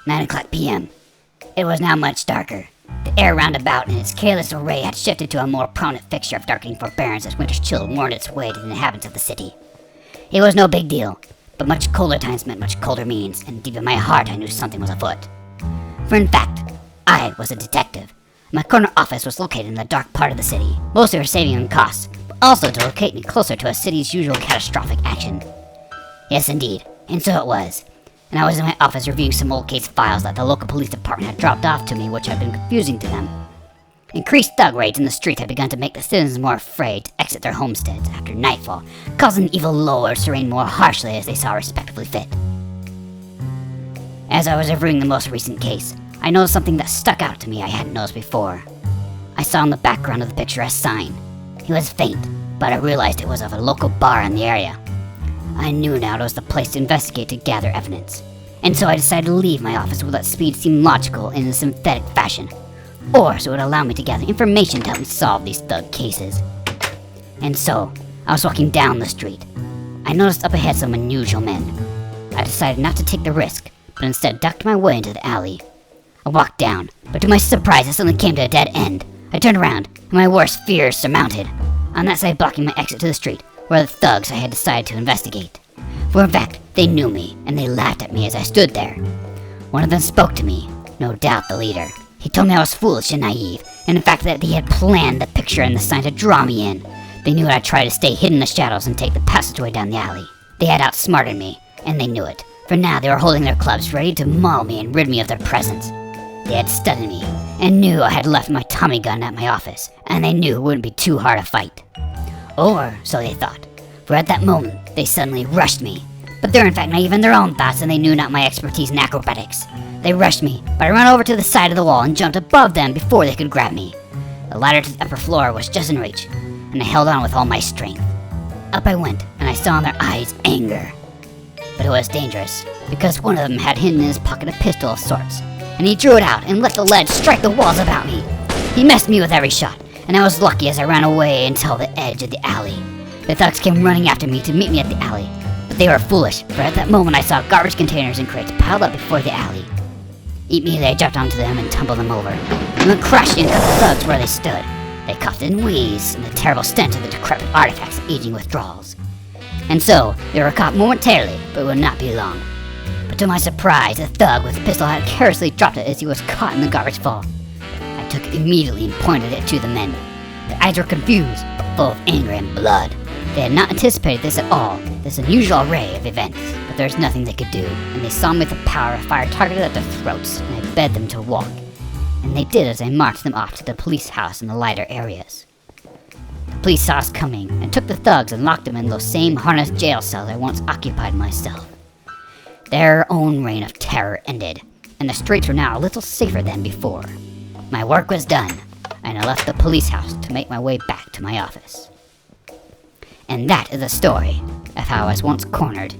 9 o'clock p.m. It was now much darker. The air round about in its careless array had shifted to a more prominent fixture of darkening forbearance as winter's chill worn its way to the inhabitants of the city. It was no big deal, but much colder times meant much colder means, and deep in my heart I knew something was afoot. For in fact, I was a detective. My corner office was located in the dark part of the city, mostly for saving on costs, but also to locate me closer to a city's usual catastrophic action. Yes, indeed, and so it was. And I was in my office reviewing some old case files that the local police department had dropped off to me, which had been confusing to them. Increased thug raids in the street had begun to make the citizens more afraid to exit their homesteads after nightfall, causing evil lords to reign more harshly as they saw respectively fit. As I was reviewing the most recent case, I noticed something that stuck out to me I hadn't noticed before. I saw in the background of the picture a sign. It was faint, but I realized it was of a local bar in the area. I knew now it was the place to investigate to gather evidence, and so I decided to leave my office with what speed seemed logical in a synthetic fashion, or so it would allow me to gather information to help me solve these thug cases. And so, I was walking down the street. I noticed up ahead some unusual men. I decided not to take the risk, but instead ducked my way into the alley. I walked down, but to my surprise I suddenly came to a dead end. I turned around, and my worst fears surmounted. On that side blocking my exit to the street were the thugs I had decided to investigate. For in fact, they knew me, and they laughed at me as I stood there. One of them spoke to me, no doubt the leader. He told me I was foolish and naive, and in fact that he had planned the picture and the sign to draw me in. They knew I'd try to stay hidden in the shadows and take the passageway down the alley. They had outsmarted me, and they knew it, for now they were holding their clubs ready to maul me and rid me of their presence. They had studied me, and knew I had left my Tommy gun at my office, and they knew it wouldn't be too hard to fight. Or so they thought, for at that moment they suddenly rushed me. But they're in fact naive in their own thoughts, and they knew not my expertise in acrobatics. They rushed me, but I ran over to the side of the wall and jumped above them before they could grab me. The ladder to the upper floor was just in reach, and I held on with all my strength. Up I went, and I saw in their eyes anger. But it was dangerous, because one of them had hidden in his pocket a pistol of sorts, and he drew it out and let the lead strike the walls about me. He missed me with every shot, and I was lucky as I ran away until the edge of the alley. The thugs came running after me to meet me at the alley, but they were foolish, for at that moment I saw garbage containers and crates piled up before the alley. Immediately I jumped onto them and tumbled them over, and went crashing into the thugs where they stood. They coughed and wheezed in the terrible stench of the decrepit artifacts of aging withdrawals. And so, they were caught momentarily, but it would not be long. But to my surprise, the thug with the pistol had carelessly dropped it as he was caught in the garbage fall. I took it immediately and pointed it to the men. Their eyes were confused, but full of anger and blood. They had not anticipated this at all, this unusual array of events, but there was nothing they could do, and they saw me with the power of fire targeted at their throats, and I begged them to walk. And they did as I marched them off to the police house in the lighter areas. The police saw us coming, and took the thugs and locked them in those same harnessed jail cells I once occupied myself. Their own reign of terror ended, and the streets were now a little safer than before. My work was done, and I left the police house to make my way back to my office. And that is the story of how I was once cornered